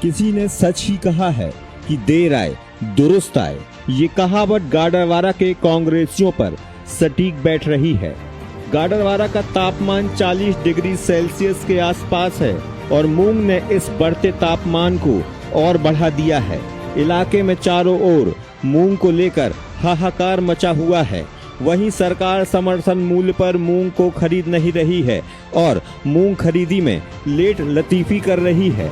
किसी ने सच ही कहा है कि देर आए दुरुस्त आए। ये कहावत गाडरवारा के कांग्रेसियों पर सटीक बैठ रही है। गाडरवारा का तापमान 40 डिग्री सेल्सियस के आसपास है और मूंग ने इस बढ़ते तापमान को और बढ़ा दिया है। इलाके में चारों ओर मूंग को लेकर हाहाकार मचा हुआ है। वहीं सरकार समर्थन मूल्य पर मूंग को खरीद नहीं रही है और मूंग खरीदी में लेट लतीफी कर रही है।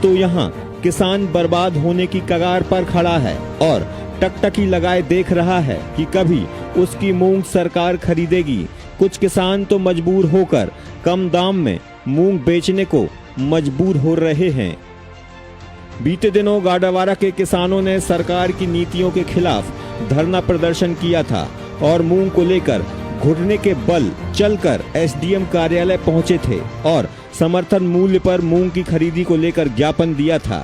तो यहाँ किसान बर्बाद होने की कगार पर खड़ा है और टकटकी लगाए देख रहा है कि कभी उसकी मूंग सरकार खरीदेगी। कुछ किसान तो मजबूर होकर कम दाम में मूंग बेचने को मजबूर हो रहे हैं। बीते दिनों गाडरवारा के किसानों ने सरकार की नीतियों के खिलाफ धरना प्रदर्शन किया था और मूंग को लेकर घुटने के बल चलकर एसडीएम कार्यालय पहुंचे थे और समर्थन मूल्य पर मूंग की खरीदी को लेकर ज्ञापन दिया था।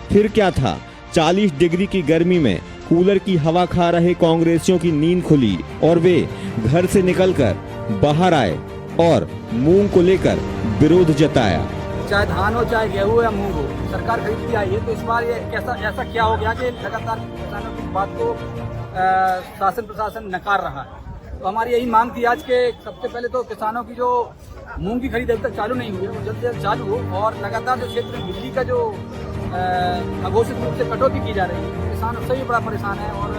फिर क्या था, 40 डिग्री की गर्मी में कूलर की हवा खा रहे कांग्रेसियों की नींद खुली और वे घर से निकलकर बाहर आए और मूंग को लेकर विरोध जताया। चाहे धान हो चाहे गेहूं हो या मूंग हो, सरकार खरीदती आई है। तो इस बार ये ऐसा क्या हो गया कि लगातार किसानों की बात को शासन प्रशासन नकार रहा है। तो हमारी यही मांग थी आज के सबसे पहले तो किसानों की जो मूंग की खरीद अभी तक चालू नहीं हुई है वो जल्द से जल्द चालू हो और लगातार जो क्षेत्र में बिजली का जो अघोषित रूप से कटौती की जा रही है, किसान उससे भी बड़ा परेशान है और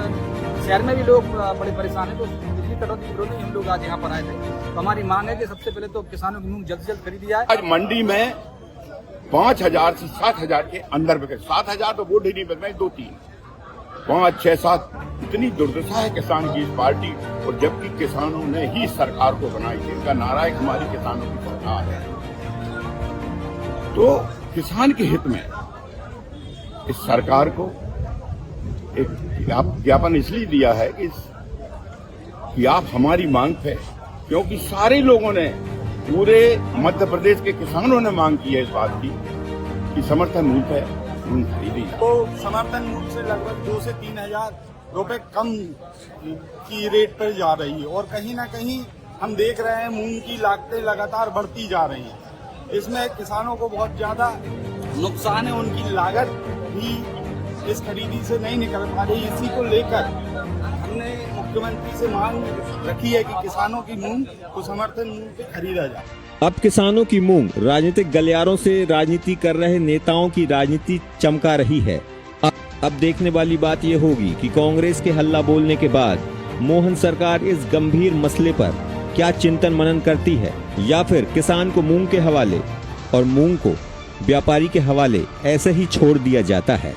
शहर में भी लोग बड़े परेशान हैं। तो बिजली कटौती के विरोध में हम लोग आज यहाँ पर आए थे। तो हमारी मांग है कि सबसे पहले तो किसानों की मूंग जल्द से जल्द खरीदी जाए। आज मंडी में 5,000 से 7,000 के अंदर बिके। 7,000 तो वोट ही नहीं बिक रहे, 2-3 5, 6, 7 इतनी दुर्दशा है किसान की इस पार्टी। और जबकि किसानों ने ही सरकार को बनाई थी, इनका नारा है हमारी किसानों की सरकार है। तो किसान के हित में इस सरकार को एक ज्ञापन इसलिए दिया है कि आप हमारी मांग पे, क्योंकि सारे लोगों ने, पूरे मध्य प्रदेश के किसानों ने मांग की है इस बात की कि समर्थन मूल्य पे मूंग खरीदी जाए। तो समर्थन मूल्य से लगभग 2 से 3 हजार रुपए कम की रेट पर जा रही है और कहीं ना कहीं हम देख रहे हैं मूंग की लागतें लगातार बढ़ती जा रही हैं। इसमें किसानों को बहुत ज्यादा नुकसान है, उनकी लागत भी इस खरीदी से नहीं निकल पा रही। इसी को लेकर हमने मुख्यमंत्री से मांग रखी है कि किसानों की मूंग को समर्थन मूल्य पे खरीदा जाए। अब किसानों की मूंग राजनीतिक गलियारों से राजनीति कर रहे नेताओं की राजनीति चमका रही है। अब देखने वाली बात यह होगी कि कांग्रेस के हल्ला बोलने के बाद मोहन सरकार इस गंभीर मसले पर क्या चिंतन मनन करती है या फिर किसान को मूंग के हवाले और मूंग को व्यापारी के हवाले ऐसे ही छोड़ दिया जाता है।